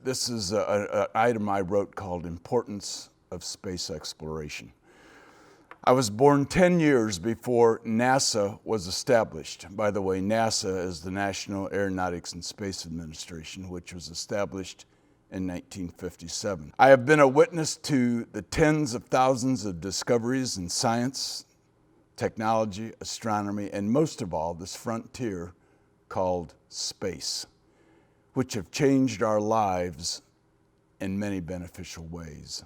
This is an item I wrote called Importance of Space Exploration. I was born 10 years before NASA was established. By the way, NASA is the National Aeronautics and Space Administration, which was established in 1957. I have been a witness to the tens of thousands of discoveries in science, technology, astronomy, and most of all, this frontier called space, which have changed our lives in many beneficial ways.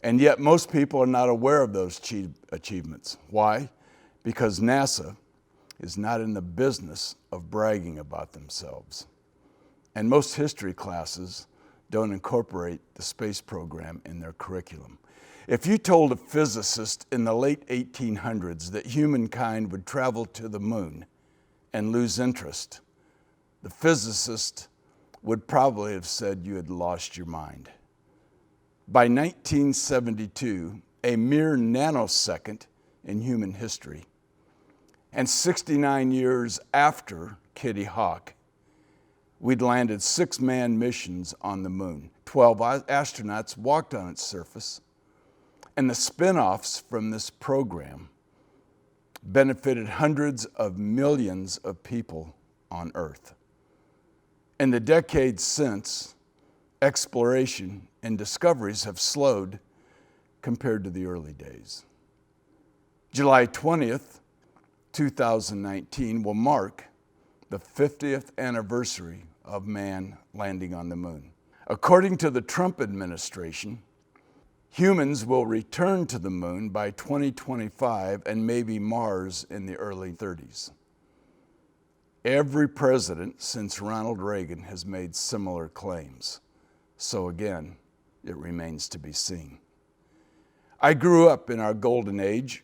And yet most people are not aware of those achievements. Why? Because NASA is not in the business of bragging about themselves. And most history classes don't incorporate the space program in their curriculum. If you told a physicist in the late 1800s that humankind would travel to the moon and lose interest, the physicist would probably have said you had lost your mind. By 1972, a mere nanosecond in human history, and 69 years after Kitty Hawk, we'd landed 6 manned missions on the moon. 12 astronauts walked on its surface, and the spin-offs from this program benefited hundreds of millions of people on Earth. In the decades since, exploration and discoveries have slowed compared to the early days. July 20th, 2019 will mark the 50th anniversary of man landing on the moon. According to the Trump administration, humans will return to the moon by 2025 and maybe Mars in the early 30s. Every president since Ronald Reagan has made similar claims. So again, it remains to be seen. I grew up in our golden age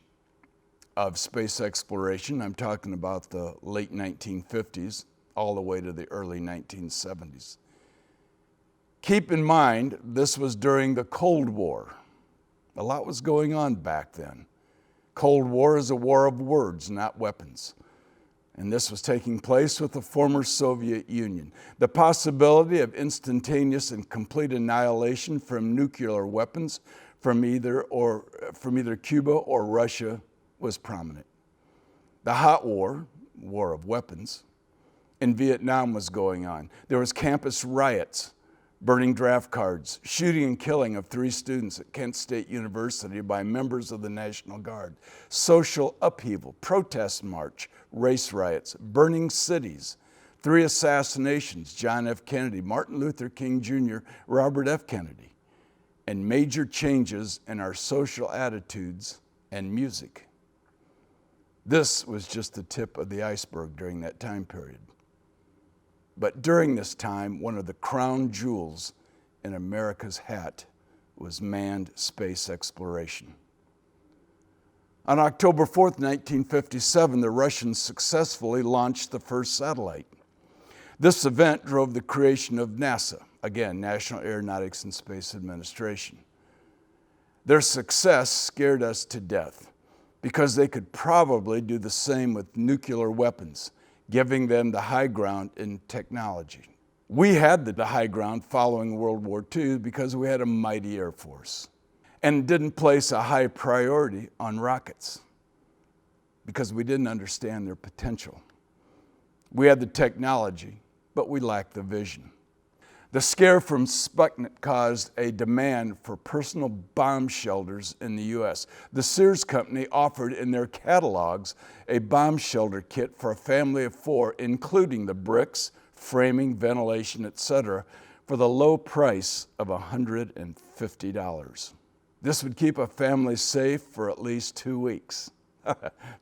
of space exploration. I'm talking about the late 1950s all the way to the early 1970s. Keep in mind, this was during the Cold War. A lot was going on back then. Cold War is a war of words, not weapons. And this was taking place with the former Soviet Union. The possibility of instantaneous and complete annihilation from nuclear weapons from either Cuba or Russia was prominent. The hot war of weapons, in Vietnam was going on. There was campus riots, burning draft cards, shooting and killing of 3 students at Kent State University by members of the National Guard, social upheaval, protest march, race riots, burning cities, 3 assassinations, John F. Kennedy, Martin Luther King Jr., Robert F. Kennedy, and major changes in our social attitudes and music. This was just the tip of the iceberg during that time period. But during this time, one of the crown jewels in America's hat was manned space exploration. On October 4th, 1957, the Russians successfully launched the first satellite. This event drove the creation of NASA, again, National Aeronautics and Space Administration. Their success scared us to death because they could probably do the same with nuclear weapons, giving them the high ground in technology. We had the high ground following World War II because we had a mighty Air Force and didn't place a high priority on rockets because we didn't understand their potential. We had the technology, but we lacked the vision. The scare from Sputnik caused a demand for personal bomb shelters in the U.S. The Sears Company offered in their catalogs a bomb shelter kit for a family of 4, including the bricks, framing, ventilation, etc., for the low price of $150. This would keep a family safe for at least 2 weeks.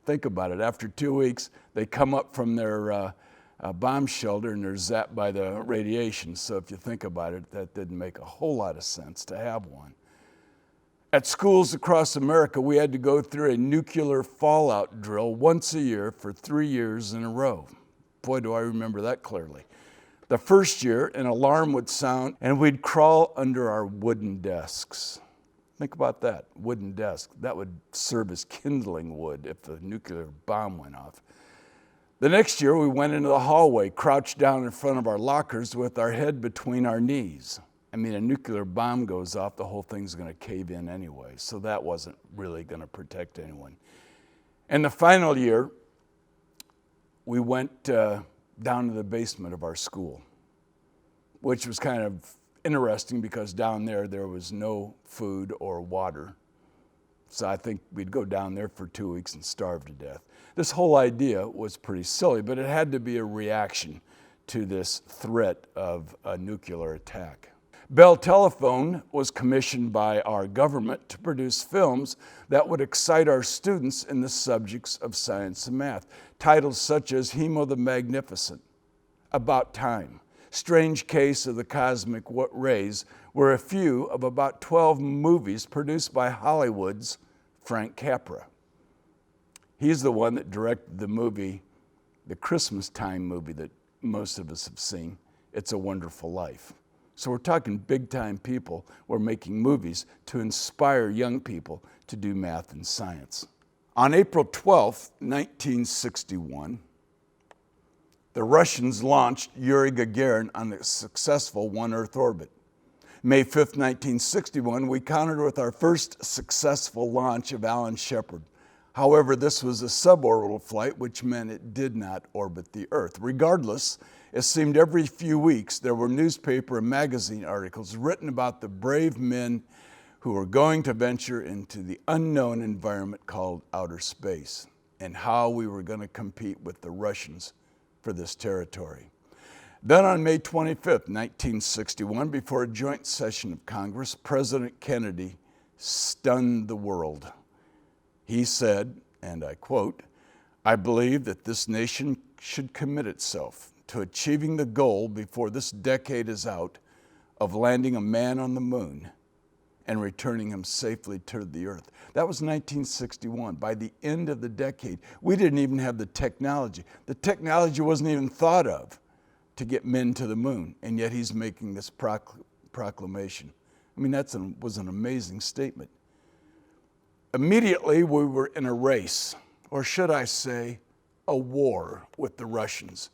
Think about it. After 2 weeks, they come up from their bomb shelter and they're zapped by the radiation. So if you think about it, that didn't make a whole lot of sense to have one. At schools across America, we had to go through a nuclear fallout drill once a year for 3 years in a row. Boy, do I remember that clearly. The first year, an alarm would sound and we'd crawl under our wooden desks. Think about that, wooden desk. That would serve as kindling wood if the nuclear bomb went off. The next year, we went into the hallway, crouched down in front of our lockers with our head between our knees. I mean, a nuclear bomb goes off, the whole thing's going to cave in anyway, so that wasn't really going to protect anyone. And the final year, we went down to the basement of our school, which was kind of interesting because down there was no food or water. So I think we'd go down there for 2 weeks and starve to death. This whole idea was pretty silly, but it had to be a reaction to this threat of a nuclear attack. Bell Telephone was commissioned by our government to produce films that would excite our students in the subjects of science and math. Titles such as Hemo the Magnificent, About Time, Strange Case of the Cosmic Rays were a few of about 12 movies produced by Hollywood's Frank Capra. He's the one that directed the movie, the Christmas time movie that most of us have seen, It's a Wonderful Life. So we're talking big-time people who are making movies to inspire young people to do math and science. On April 12, 1961, the Russians launched Yuri Gagarin on a successful one-Earth orbit. May 5, 1961, we countered with our first successful launch of Alan Shepard. However, this was a suborbital flight, which meant it did not orbit the Earth. Regardless, it seemed every few weeks there were newspaper and magazine articles written about the brave men who were going to venture into the unknown environment called outer space and how we were going to compete with the Russians for this territory. Then on May 25, 1961, before a joint session of Congress, President Kennedy stunned the world. He said, and I quote, "I believe that this nation should commit itself to achieving the goal before this decade is out of landing a man on the moon and returning him safely to the Earth." That was 1961. By the end of the decade, we didn't even have the technology. The technology wasn't even thought of to get men to the moon, and yet he's making this proclamation. I mean, that was an amazing statement. Immediately, we were in a race, or should I say, a war with the Russians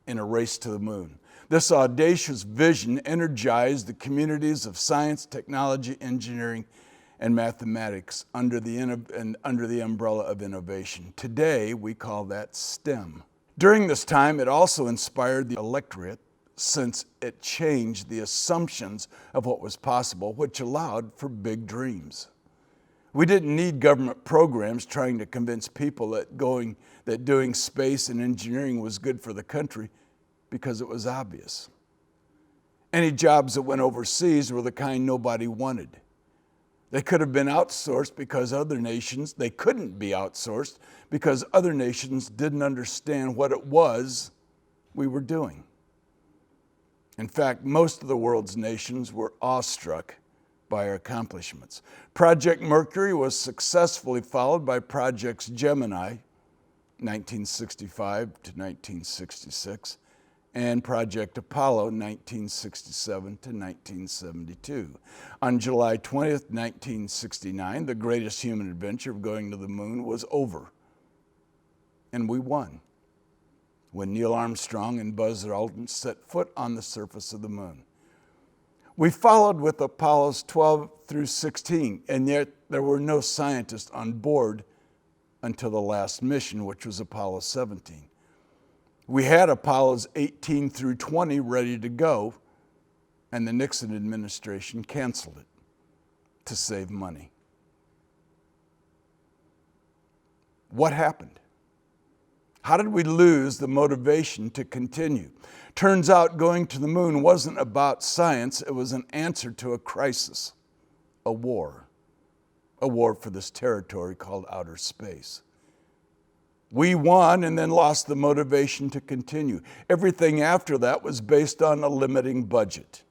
in a race to the moon. This audacious vision energized the communities of science, technology, engineering, and mathematics under the umbrella of innovation. Today, we call that STEM. During this time, it also inspired the electorate since it changed the assumptions of what was possible, which allowed for big dreams. We didn't need government programs trying to convince people that doing space and engineering was good for the country because it was obvious. Any jobs that went overseas were the kind nobody wanted. They could have been outsourced because they couldn't be outsourced because other nations didn't understand what it was we were doing. In fact, most of the world's nations were awestruck by our accomplishments. Project Mercury was successfully followed by Projects Gemini, 1965 to 1966, and Project Apollo, 1967 to 1972. On July 20th, 1969, the greatest human adventure of going to the moon was over, and we won when Neil Armstrong and Buzz Aldrin set foot on the surface of the moon. We followed with Apollos 12 through 16, and yet there were no scientists on board until the last mission, which was Apollo 17. We had Apollos 18 through 20 ready to go, and the Nixon administration canceled it to save money. What happened? How did we lose the motivation to continue? Turns out going to the moon wasn't about science, it was an answer to a crisis, a war for this territory called outer space. We won and then lost the motivation to continue. Everything after that was based on a limiting budget.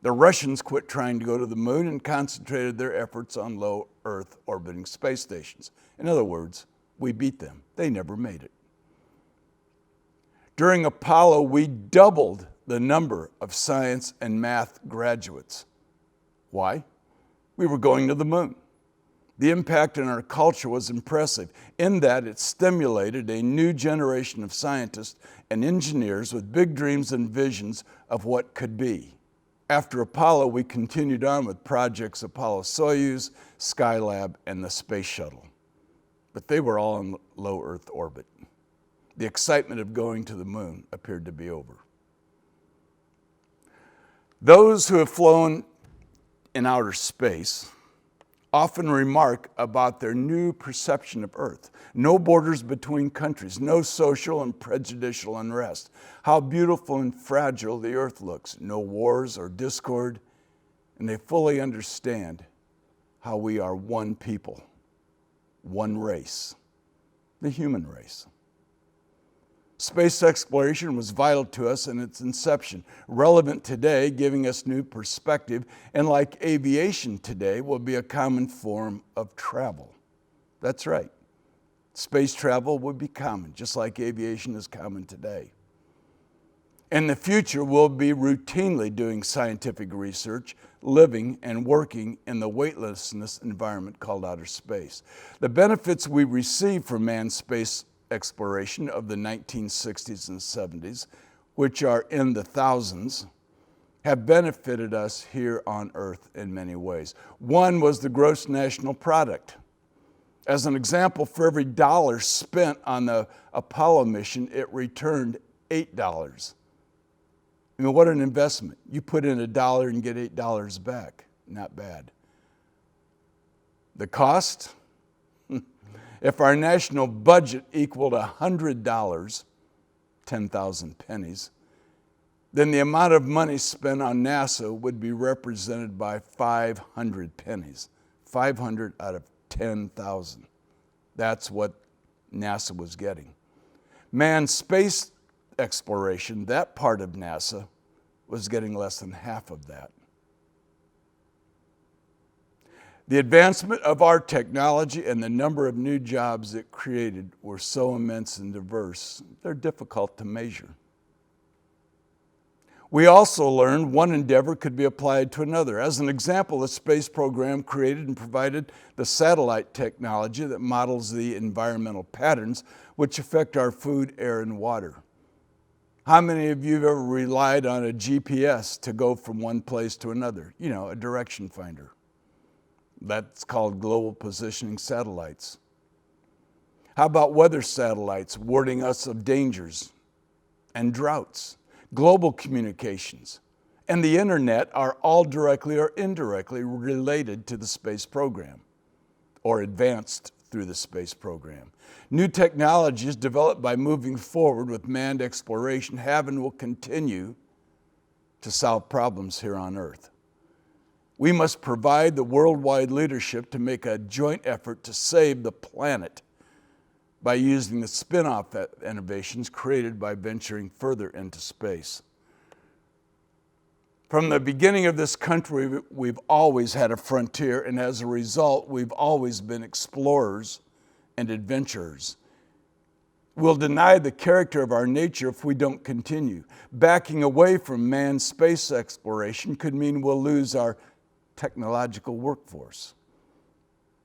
The Russians quit trying to go to the moon and concentrated their efforts on low Earth orbiting space stations. In other words, we beat them. They never made it. During Apollo, we doubled the number of science and math graduates. Why? We were going to the moon. The impact on our culture was impressive in that it stimulated a new generation of scientists and engineers with big dreams and visions of what could be. After Apollo, we continued on with projects Apollo-Soyuz, Skylab, and the Space Shuttle. But they were all in low Earth orbit. The excitement of going to the moon appeared to be over. Those who have flown in outer space often remark about their new perception of Earth. No borders between countries, no social and prejudicial unrest. How beautiful and fragile the Earth looks. No wars or discord, and they fully understand how we are one people, one race, the human race. Space exploration was vital to us in its inception, relevant today, giving us new perspective, and like aviation today, will be a common form of travel. That's right. Space travel would be common, just like aviation is common today. In the future, we'll be routinely doing scientific research, living and working in the weightlessness environment called outer space. The benefits we receive from manned space exploration of the 1960s and 70s, which are in the thousands, have benefited us here on Earth in many ways. One was the gross national product. As an example, for every dollar spent on the Apollo mission, it returned $8. I mean, what an investment. You put in $1 and get $8 back. Not bad. The cost? If our national budget equaled $100, 10,000 pennies, then the amount of money spent on NASA would be represented by 500 pennies. 500 out of 10,000. That's what NASA was getting. Manned space exploration, that part of NASA, was getting less than half of that. The advancement of our technology and the number of new jobs it created were so immense and diverse, they're difficult to measure. We also learned one endeavor could be applied to another. As an example, the space program created and provided the satellite technology that models the environmental patterns which affect our food, air, and water. How many of you have ever relied on a GPS to go from one place to another? You know, a direction finder. That's called global positioning satellites. How about weather satellites warning us of dangers and droughts? Global communications and the internet are all directly or indirectly related to the space program or advanced through the space program. New technologies developed by moving forward with manned exploration have and will continue to solve problems here on Earth. We must provide the worldwide leadership to make a joint effort to save the planet by using the spin-off innovations created by venturing further into space. From the beginning of this country, we've always had a frontier, and as a result, we've always been explorers and adventurers. We'll deny the character of our nature if we don't continue. Backing away from manned space exploration could mean we'll lose our technological workforce.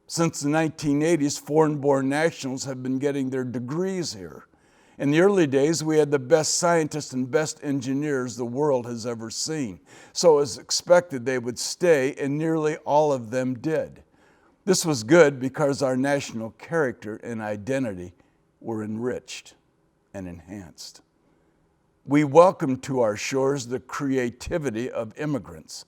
Since the 1980s, foreign-born nationals have been getting their degrees here. In the early days, we had the best scientists and best engineers the world has ever seen. So it was expected they would stay, and nearly all of them did. This was good because our national character and identity were enriched and enhanced. We welcomed to our shores the creativity of immigrants.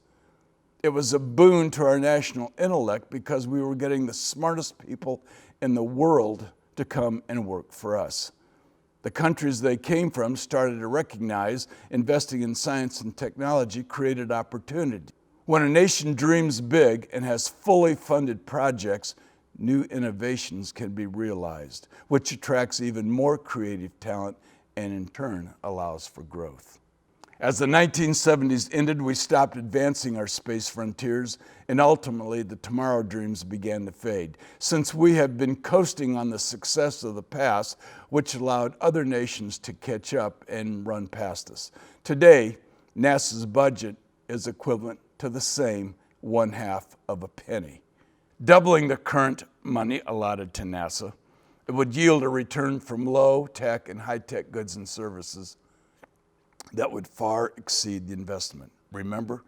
It was a boon to our national intellect because we were getting the smartest people in the world to come and work for us. The countries they came from started to recognize investing in science and technology created opportunity. When a nation dreams big and has fully funded projects, new innovations can be realized, which attracts even more creative talent and in turn allows for growth. As the 1970s ended, we stopped advancing our space frontiers, and ultimately the tomorrow dreams began to fade. Since we have been coasting on the success of the past, which allowed other nations to catch up and run past us. Today, NASA's budget is equivalent to the same 1/2 of a penny. doubling the current money allotted to NASA. It would yield a return from low-tech and high-tech goods and services that would far exceed the investment. Remember,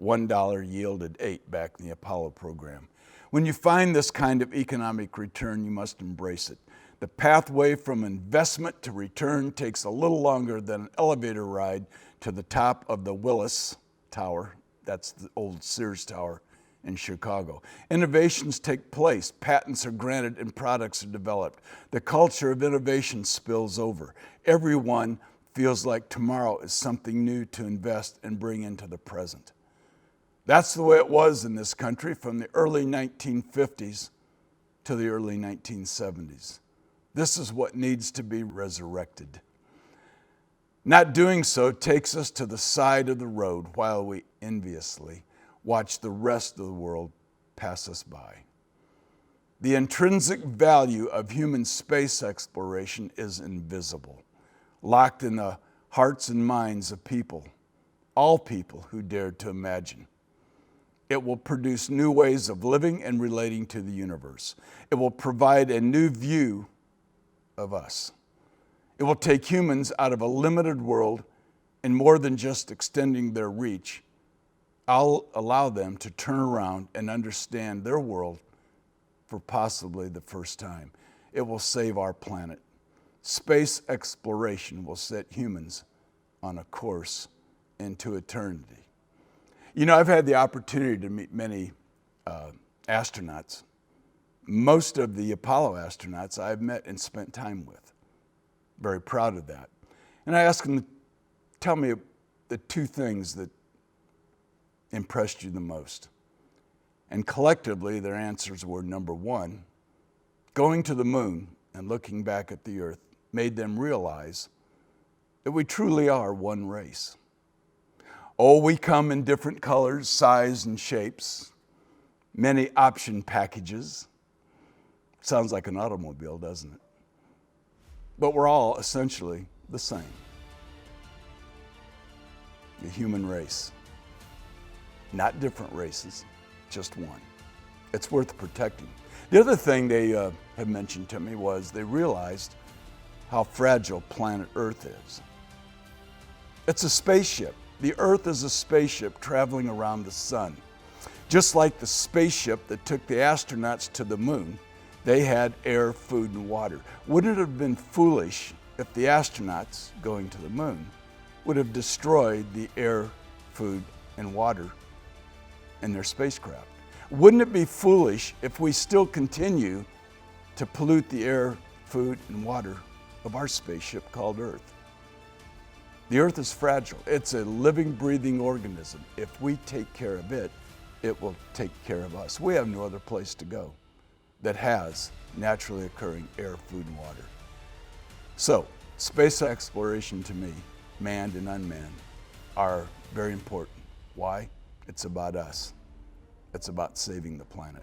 $1 yielded 8 back in the Apollo program. When you find this kind of economic return, you must embrace it. The pathway from investment to return takes a little longer than an elevator ride to the top of the Willis Tower. That's the old Sears Tower in Chicago. Innovations take place, patents are granted, and products are developed. The culture of innovation spills over. Everyone feels like tomorrow is something new to invest and bring into the present. That's the way it was in this country from the early 1950s to the early 1970s. This is what needs to be resurrected. Not doing so takes us to the side of the road while we enviously watch the rest of the world pass us by. The intrinsic value of human space exploration is invisible, locked in the hearts and minds of people, all people who dared to imagine. It will produce new ways of living and relating to the universe. It will provide a new view of us. It will take humans out of a limited world and more than just extending their reach, I'll allow them to turn around and understand their world for possibly the first time. It will save our planet. Space exploration will set humans on a course into eternity. You know, I've had the opportunity to meet many astronauts. Most of the Apollo astronauts I've met and spent time with. Very proud of that. And I asked them to tell me the two things that impressed you the most. And collectively, their answers were, number one, going to the moon and looking back at the Earth made them realize that we truly are one race. Oh, we come in different colors, size, and shapes, many option packages. Sounds like an automobile, doesn't it? But we're all essentially the same. The human race. Not different races, just one. It's worth protecting. The other thing they have mentioned to me was they realized how fragile planet Earth is. It's a spaceship. The Earth is a spaceship traveling around the sun. Just like the spaceship that took the astronauts to the moon, they had air, food, and water. Wouldn't it have been foolish if the astronauts going to the moon would have destroyed the air, food, and water in their spacecraft? Wouldn't it be foolish if we still continue to pollute the air, food, and water of our spaceship called Earth? The Earth is fragile. It's a living, breathing organism. If we take care of it, it will take care of us. We have no other place to go that has naturally occurring air, food, and water. So, space exploration to me, manned and unmanned, are very important. Why? It's about us. It's about saving the planet.